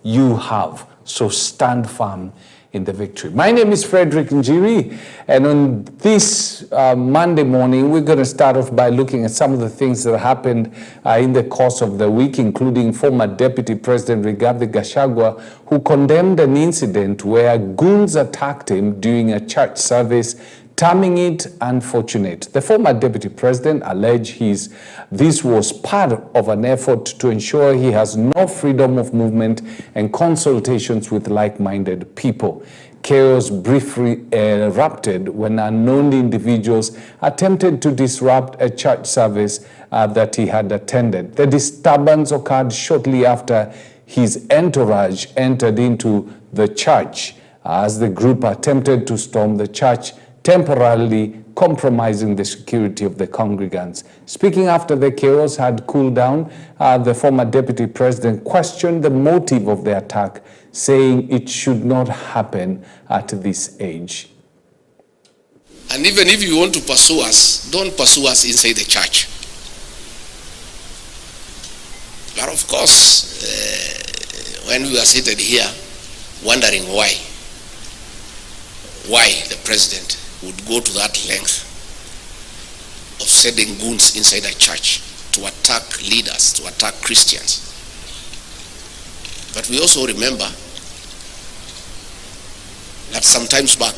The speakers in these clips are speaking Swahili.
you have. So stand firm in the victory. My name is Frederick Njiri, and on this Monday morning, we're going to start off by looking at some of the things that happened in the course of the week, including former Deputy President Rigathi Gachagua, who condemned an incident where goons attacked him during a church service, terming it unfortunate. The former Deputy President alleged this was part of an effort to ensure he has no freedom of movement and consultations with like-minded people. Chaos briefly erupted when unknown individuals attempted to disrupt a church service that he had attended. The disturbance occurred shortly after his entourage entered into the church as the group attempted to storm the church, temporarily compromising the security of the congregants. Speaking after the chaos had cooled down, the former Deputy President questioned the motive of the attack, saying it should not happen at this age. And even if you want to pursue us, don't pursue us inside the church. But of course, when we are seated here, wondering why the president would go to that length of sending goons inside a church to attack leaders, to attack Christians. But we also remember that sometimes back,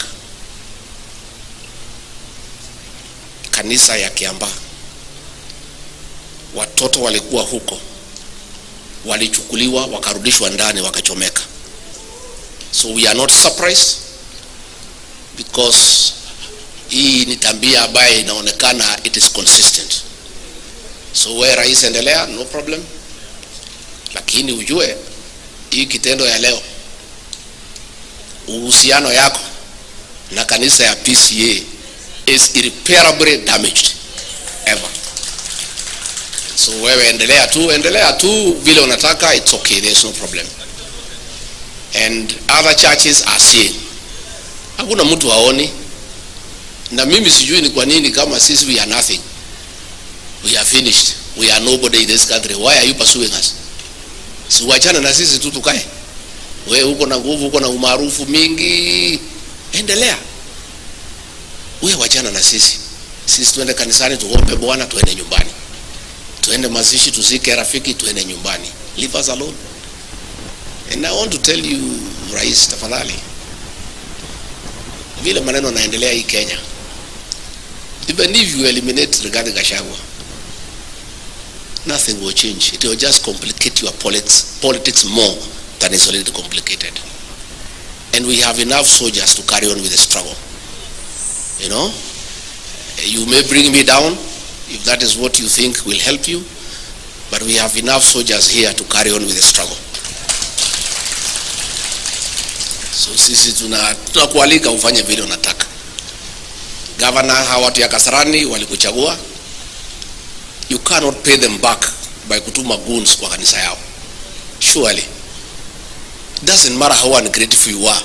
kanisa ya Kiambaa, watoto walikuwa huko, walichukuliwa, wakarudishwa ndani, wakachomeka. So we are not surprised, because hii ni tabia ambayo inaonekana it is consistent. So where rais endelea, no problem. Lakini ujue hii kitendo ya leo, uhusiano yako na kanisa ya PCA is irreparably damaged ever. So wewe endelea tu vile unataka, it's okay, there's no problem. And other churches are seeing. Hakuna mtu haoni. Na mimi sijui ni kwa nini kama sisi we are nothing. We are finished. We are nobody in this country. Why are you pursuing us? Si wachana na sisi tu tukae. Wewe uko na nguvu, uko na umaarufu mingi. Endelea. Wewe wachana na sisi. Sisi tuende kanisani tuombe Bwana, tuende nyumbani. Tuende mazishi tuzike rafiki, tuende nyumbani. Leave us alone. And I want to tell you, Rais, tafadhali, vile maneno naendelea hii Kenya, even if you eliminate Rigathi Gachagua, nothing will change. It will just complicate your politics more than it's already complicated. And we have enough soldiers to carry on with the struggle. You know, you may bring me down if that is what you think will help you, but we have enough soldiers here to carry on with the struggle. So sisi tunakualika ufanye vile unataka. Governor, hawa watu ya Kasarani walikuchagua. You cannot pay them back by kutuma goons kwa kanisa yao. Surely. It doesn't matter how ungrateful you are.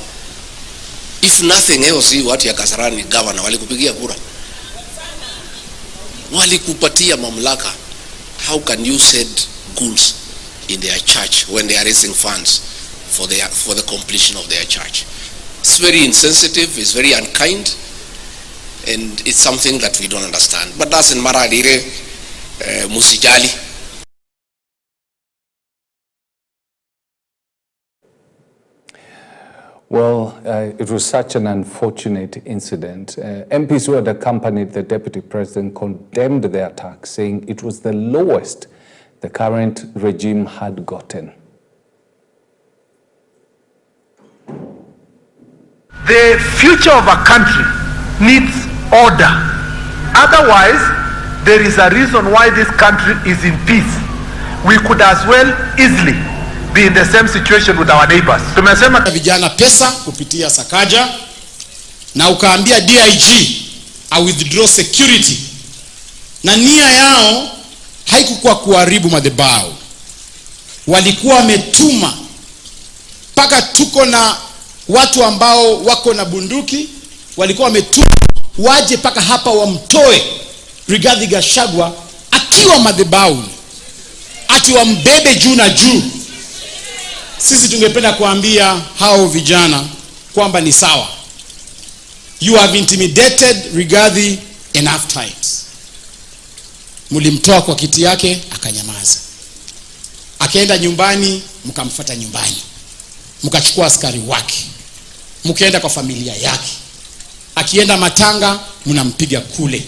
If nothing else, watu ya Kasarani, governor, walikupigia kura, walikupatia mamlaka. How can you send goons in their church when they are raising funds for the completion of their church? It's very insensitive, it's very unkind, and it's something that we don't understand. But doesn't matter, musijali. Well, it was such an unfortunate incident. MPs who had accompanied the Deputy President condemned the attack, saying it was the lowest the current regime had gotten. The future of a country needs order. Otherwise, there is a reason why this country is in peace. We could as well easily be in the same situation with our neighbors. Tumesema vijana pesa kupitia Sakaja na ukaambia DIG a withdraw security, na nia yao haikukuwa kuharibu madhabahu. Walikuwa wametuma paka tuko na watu ambao wako na bunduki, walikuwa wametuma waje paka hapa wamtoe Rigathi Gachagua akiwa madhabahu, ati wambebe juu na juu. Sisi tungependa kuambia hao vijana kwamba ni sawa. You have intimidated Rigathi enough times. Mulimtoa kwa kiti yake akanyamaza. Akaenda nyumbani, mkamfuata nyumbani. Mkachukua askari wake. Mkaenda kwa familia yake. Akienda matanga, mnampiga kule.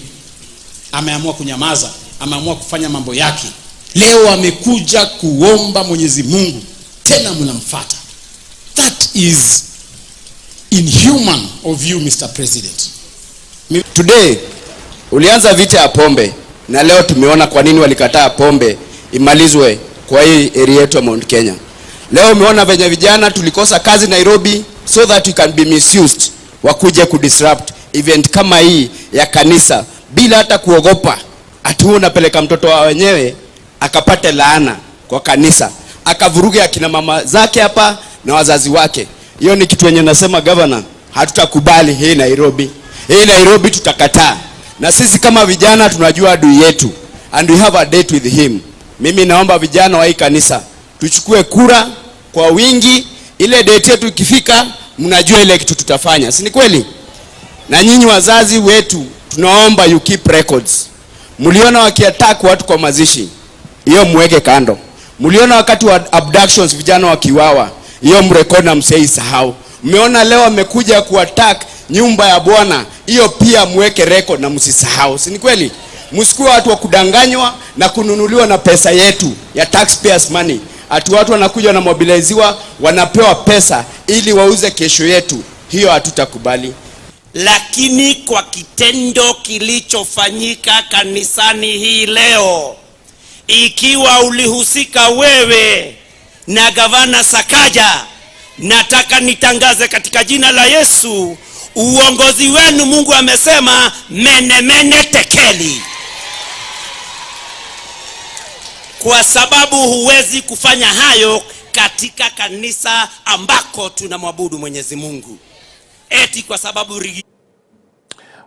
Ameamua kunyamaza, ameamua kufanya mambo yake. Leo amekuja kuomba Mwenyezi Mungu, tena mnamfuata. That is inhuman of you, Mr. President. Today ulianza vita ya pombe, na leo tumeona kwa nini walikataa pombe imalizwe kwa hii area yetu ya Mount Kenya. Leo umeona venye vijana tulikosa kazi Nairobi so that we can be misused, wakuje kudisrupt event kama hii ya kanisa bila hata kuogopa. Ati unapeleka mtoto wa wenyewe akapate laana kwa kanisa, akavuruge akina mama zake hapa na wazazi wake. Hiyo ni kitu yenye nasema governor, hatutakubali hii Nairobi. Hii Nairobi tutakataa. Na sisi kama vijana tunajua adui yetu, and we have a date with him. Mimi naomba vijana wa hii kanisa tuchukue kura kwa wingi, ile date yetu ikifika mnajua ile kitu tutafanya. Si ni kweli? Na nyinyi wazazi wetu tunaomba you keep records. Mliona wakiattack watu kwa mazishi, hiyo muweke kando. Mliona wakati wa abductions vijana wakiwawa, hiyo mrekodi na msisahau. Mmeona leo wamekuja kuattack nyumba ya Bwana, hiyo pia muweke record na msisahau. Si ni kweli? Msikuwe watu wa kudanganywa na kununuliwa na pesa yetu ya taxpayers money. Ati watu wanakuja na mobiliziwa, wanapewa pesa ili wauze kesho yetu. Hiyo hatutakubali. Lakini kwa kitendo kilichofanyika kanisani hii leo, ikiwa ulihusika wewe na gavana Sakaja, nataka nitangaze katika jina la Yesu, uongozi wenu Mungu amesema mene mene tekeli. Kwa sababu huwezi kufanya hayo katika kanisa ambako tunamwabudu Mwenyezi Mungu. Eti kwa sababu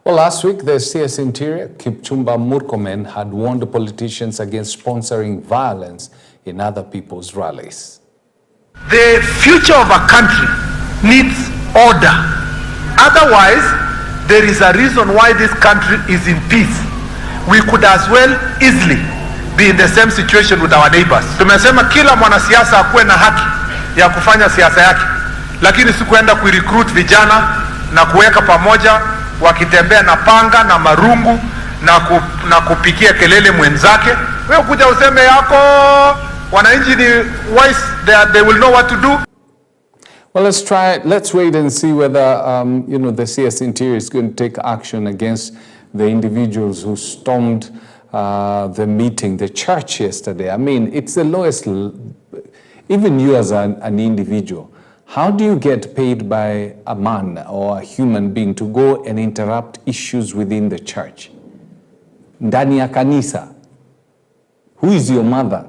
Well, last week, the CS Interior, Kipchumba Murkomen, had warned the politicians against sponsoring violence in other people's rallies. The future of a country needs order. Otherwise, there is a reason why this country is in peace. We could as well easily be in the same situation with our neighbors. Tumesema kila mwanasiasa akuwe na haki ya kufanya siasa yake, lakini si kuenda kurecruit vijana na kuweka pamoja wakitembea na panga na marungu na kupikia kelele mwenzake. Wewe kuja useme yako, wananchi ni wise, they will know what to do. Well, let's wait and see whether the CS Interior is going to take action against the individuals who stormed the meeting, the church yesterday. I mean, it's the lowest, even you as an individual. How do you get paid by a man or a human being to go and interrupt issues within the church? Ndani ya kanisa. Who is your mother?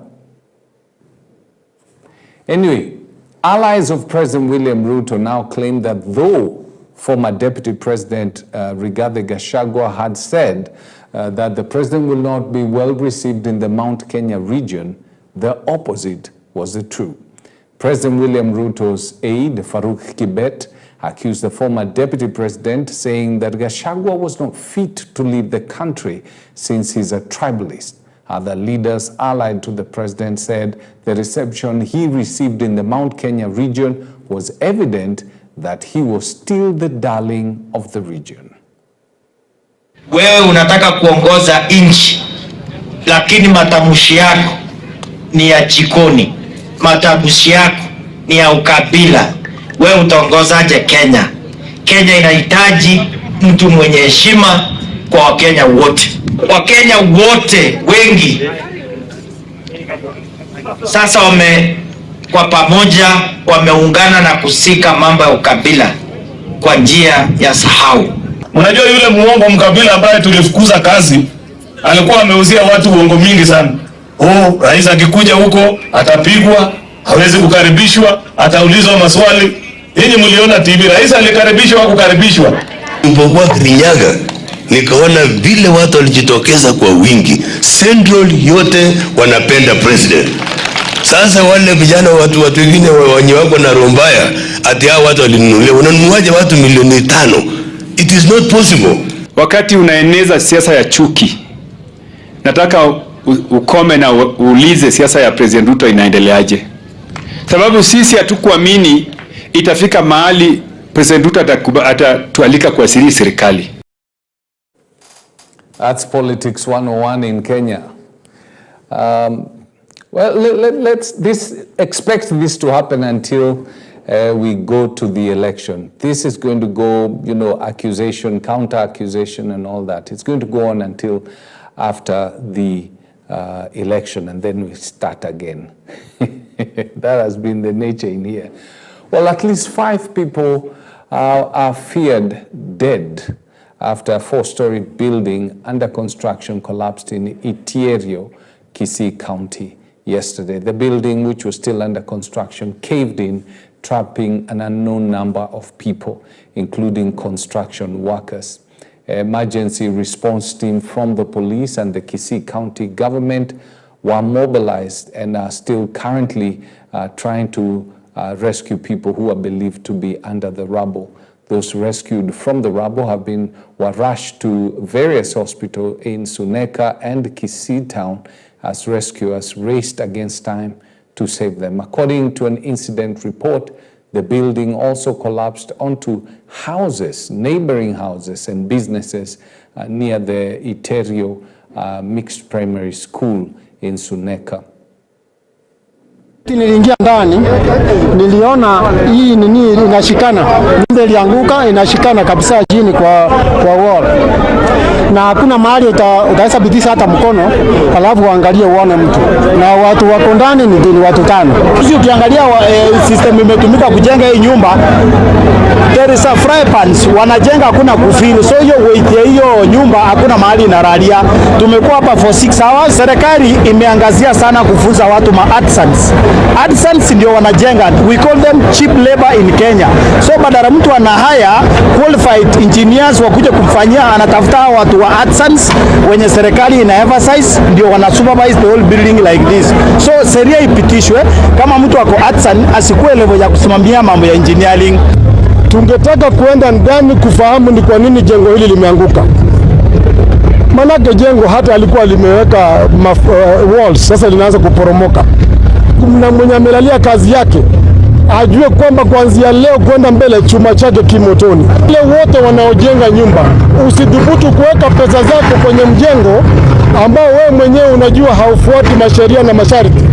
Anyway, allies of President William Ruto now claim that though former Deputy President Rigathi Gachagua had said that the president will not be well received in the Mount Kenya region, the opposite was the truth. President William Ruto's aide, Farouk Kibet, accused the former deputy president, saying that Gachagua was not fit to lead the country since he's a tribalist. Other leaders allied to the president said the reception he received in the Mount Kenya region was evident that he was still the darling of the region. Wewe unataka kuongoza nchi, lakini matamshi yako ni ya jikoni. Matamshi yako ni ya ukabila. Wewe utaongozaje Kenya? Kenya inahitaji mtu mwenye heshima kwa Wakenya wote. Wakenya wote wengi sasa kwa pamoja wameungana na kusika mambo ya ukabila kwa njia ya sahau. Unajua yule muongo mkabila ambaye tulifukuza kazi alikuwa ameuzia watu uongo mingi sana. Rais akikuja huko atapigwa, hawezi kukaribishwa, ataulizwa maswali. Ninyi mliona TV, rais alikaribishwa au kukaribishwa? Mpokuwa Kirinyaga nikaona vile watu walijitokeza kwa wingi. Central yote wanapenda president. Sasa wale vijana watu wengine wenye wako na roho mbaya ati hao watu walinunulia, unanunuaje watu milioni 5? It is not possible. Wakati unaeneza siasa ya chuki, nataka ukome na uulize siasa ya President Ruto inaendeleaje. Sababu sisi hatukuamini itafika mahali President Ruto atatualika kuasili serikali. That's politics 101 in Kenya. Well, let's expect this to happen until we go to the election. This is going to go, you know, accusation, counter-accusation and all that. It's going to go on until after the election, and then we start again. That has been the nature in here. Well, at least 5 people are feared dead after a 4-story building under construction collapsed in Iterio, Kisii County yesterday. The building, which was still under construction, caved in, trapping an unknown number of people, including construction workers. Emergency response team from the police and the Kisii County government were mobilized and are still currently trying to rescue people who are believed to be under the rubble. Those rescued from the rubble were rushed to various hospitals in Suneka and Kisii town as rescuers raced against time to save them. According to an incident report, the building also collapsed onto houses, neighboring houses and businesses near the Iterio Mixed Primary School in Suneka. Niliingia ndani, niliona hii nini inashikana, nyumba ilianguka inashikana kabisa chini kwa wall, na hakuna mahali utaweza pitisha hata mkono alafu uangalie uone mtu, na watu wako ndani ni watu 5. Sisi ukiangalia system imetumika kujenga hii nyumba, there is a fry pans wanajenga, hakuna kufiri, so hiyo weight ya hiyo nyumba hakuna mahali inalalia. Tumekuwa hapa for 6 hours. Serikali imeangazia sana kufunza watu artisans. Artisans ndio wanajenga, we call them cheap labor in Kenya. So badala mtu ana hire qualified engineers wakuja kumfanyia, anatafuta watu wa artisans wenye serikali ina emphasize ndio wana supervise the whole building like this. So sheria ipitishwe, kama mtu wako artisan asikuwe level ya kusimamia mambo ya engineering. Tungetaka kuenda ndani kufahamu ni kwa nini jengo hili limeanguka. Manake jengo hata alikuwa limeweka walls, sasa linaanza kuporomoka. Na mwenye amelalia kazi yake ajue kwamba kuanzia leo kwenda mbele chuma chake kimotoni. Wale wote wanaojenga nyumba, usidhubutu kuweka pesa zako kwenye mjengo ambao wewe mwenyewe unajua haufuati masheria na masharti,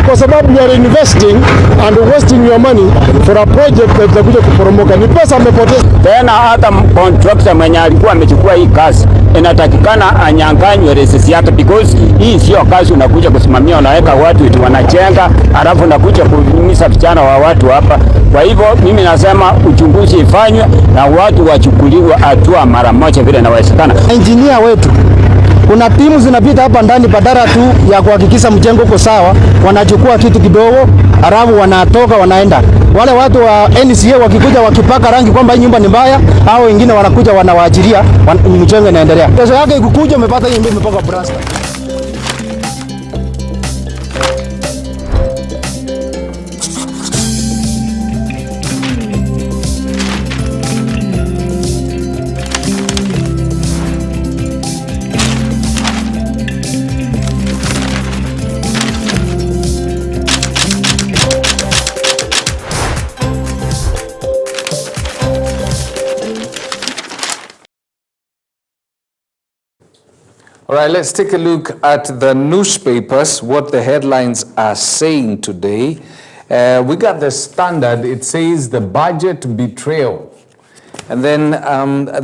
kwa sababu you are investing and wasting your money for a project that itakuja kuporomoka. Ni pesa amepoteza. Tena hata contractor mwenye alikuwa amechukua hii kazi inatakikana anyanganywe resisi yake, because hii sio kazi unakuja kusimamia, unaweka watu eti wanajenga alafu unakuja kuumiza vijana wa watu hapa. Kwa hivyo mimi nasema uchunguzi ifanywe na watu wachukuliwe hatua mara moja vile inawezekana. Engineer wetu, kuna timu zinapita hapa ndani, badala tu ya kuhakikisha mjengo uko sawa, wanachukua kitu kidogo halafu wanatoka wanaenda. Wale watu wa NCA wakikuja wakipaka rangi kwamba hii nyumba ni mbaya, au wengine wanakuja wanawaachilia, mjengo inaendelea. Kesho yake ikukuja umepata hii nyumba imepaka brass. All right, let's take a look at the newspapers, what the headlines are saying today. We got the Standard. It says the budget betrayal. And then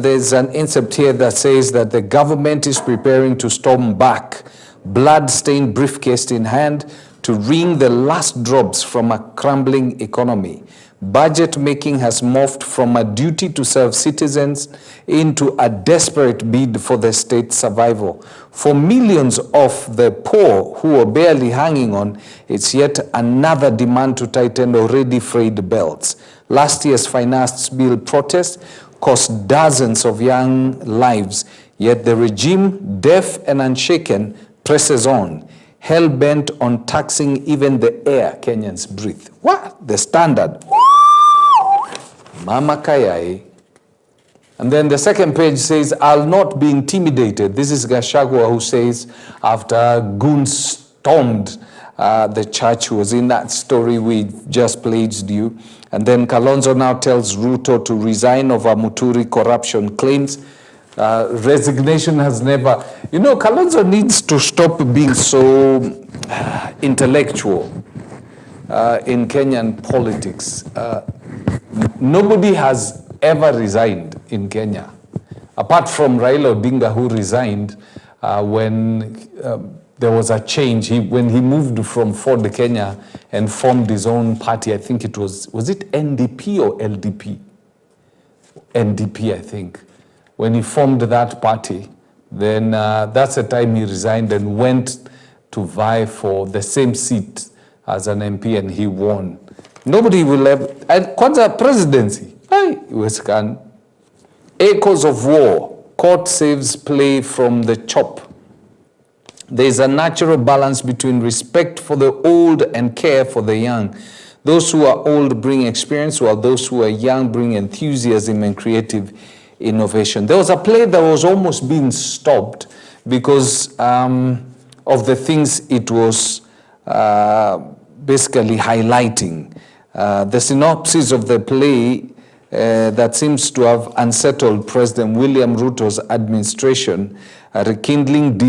there's an incept here that says that the government is preparing to storm back, blood-stained briefcase in hand, to wring the last drops from a crumbling economy. Budget making has morphed from a duty to serve citizens into a desperate bid for the state's survival. For millions of the poor who are barely hanging on, it's yet another demand to tighten already frayed belts. Last year's finance bill protest cost dozens of young lives, yet the regime, deaf and unshaken, presses on. hell-bent on taxing even the air Kenyans breathe. What? The Standard. Mama Kayai. And then the second page says, I'll not be intimidated. This is Gachagua who says, after goons stormed the church, who was in that story we just played you. And then Kalonzo now tells Ruto to resign over Muturi corruption claims. Resignation has never... You know, Kalonzo needs to stop being so intellectual in Kenyan politics. Nobody has ever resigned in Kenya, apart from Raila Odinga, who resigned when there was a change. When he moved from Ford Kenya and formed his own party, I think it was it NDP or LDP? NDP, I think. When he formed that party, then that's the time he resigned and went to vie for the same seat as an MP, and he won. Nobody will ever... And Kwanza presidency, Westcan. Echoes of war. Court saves play from the chop. There is a natural balance between respect for the old and care for the young. Those who are old bring experience, while those who are young bring enthusiasm and creative innovation. There was a play that was almost being stopped because of the things it was basically highlighting. The synopsis of the play that seems to have unsettled President William Ruto's administration, rekindling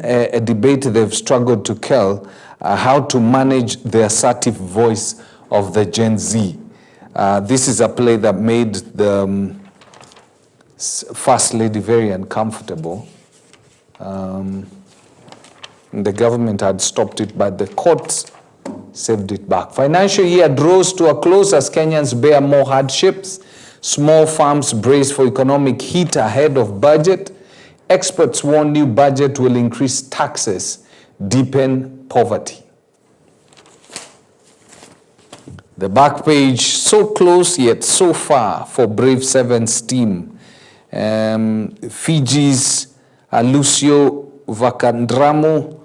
a debate they've struggled to kill, how to manage the assertive voice of the Gen Z. This is a play that made the First Lady very uncomfortable. The government had stopped it, but the courts saved it back. Financial year draws to a close as Kenyans bear more hardships. Small farms brace for economic heat ahead of budget. Experts warn new budget will increase taxes, deepen poverty. The back page, so close yet so far for Brave Seven's team. Fiji's Lucio Vakandramu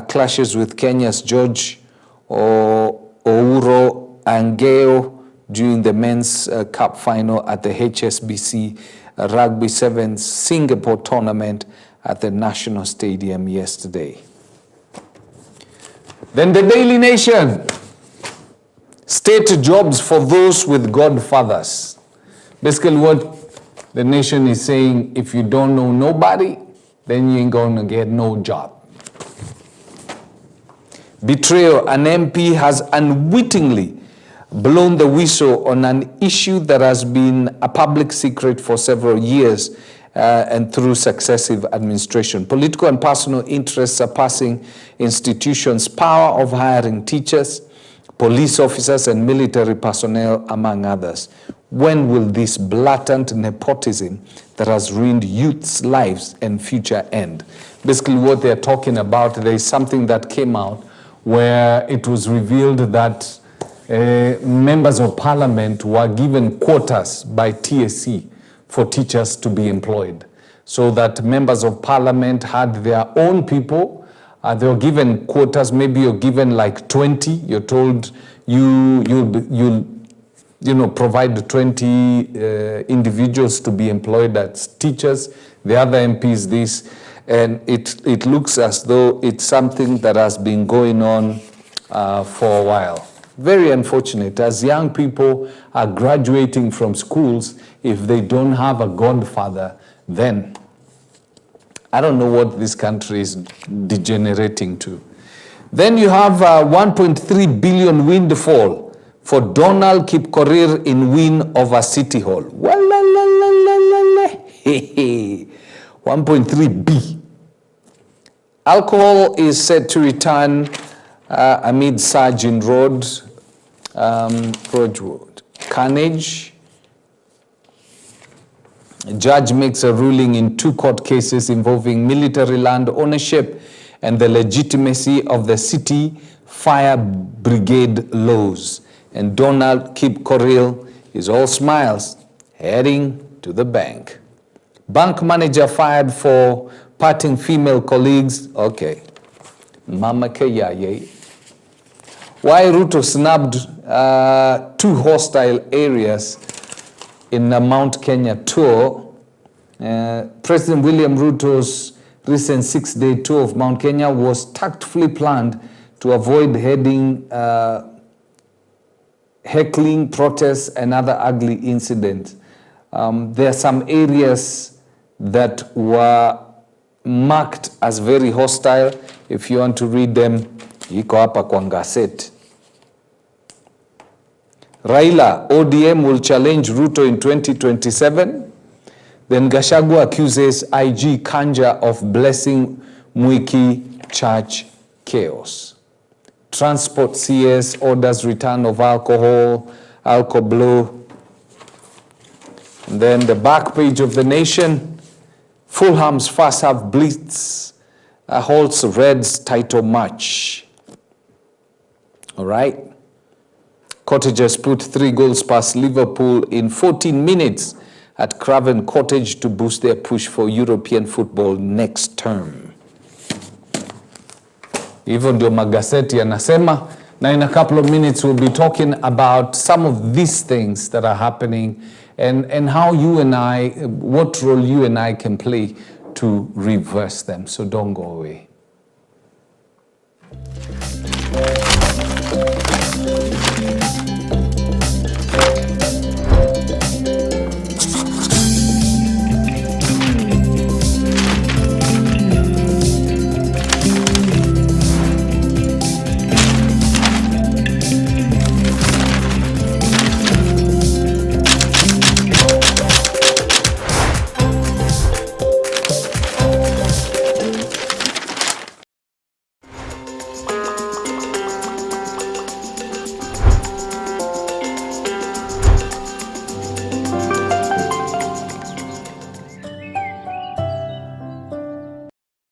clashes with Kenya's George Ouro Angeo during the men's cup final at the HSBC Rugby Sevens Singapore tournament at the National Stadium yesterday. Then the Daily Nation. State jobs for those with godfathers. Basically what the Nation is saying, if you don't know nobody, then you ain't going to get no job. Betrayal. An MP has unwittingly blown the whistle on an issue that has been a public secret for several years and through successive administration. Political and personal interests surpassing institutions' power of hiring teachers, police officers, and military personnel, among others. When will this blatant nepotism that has ruined youth's lives and future end? Basically what they're talking about, there is something that came out where it was revealed that members of parliament were given quotas by TSC for teachers to be employed. So that members of parliament had their own people. They were given quotas. Maybe you're given like 20. You're told you'll provide 20 individuals to be employed as teachers. The other MPs this. And it looks as though it's something that has been going on for a while. Very unfortunate, as young people are graduating from schools, if they don't have a godfather, then I don't know what this country is degenerating to. Then you have 1.3 billion windfall for Donald Kipkorir in win over City Hall. 1.3 B. Alcohol is set to return amid surge in road carnage. A judge makes a ruling in 2 court cases involving military land ownership and the legitimacy of the city fire brigade laws. And Donald Kipkorir is all smiles, heading to the bank. Bank manager fired for parting female colleagues. Okay. Mama Keyaye. Why Ruto snubbed 2 hostile areas in the Mount Kenya tour. President William Ruto's recent 6-day tour of Mount Kenya was tactfully planned to avoid heckling, protests, and other ugly incidents. There are some areas that were marked as very hostile. If you want to read them, iko hapa kwa gazeti. Raila, ODM will challenge Ruto in 2027. Then Gachagua accuses IG Kanja of blessing Mwiki church chaos. Transport CS orders return of alcohol, alcohol. And then the back page of the Nation, Fulham's first half blitz holds Reds title match. All right. Cottagers put 3 goals past Liverpool in 14 minutes at Craven Cottage to boost their push for European football next term. Hivyo ndio magazeti yanasema, na in a couple of minutes we'll be talking about some of these things that are happening and how you and I, what role you and I can play to reverse them. So don't go away.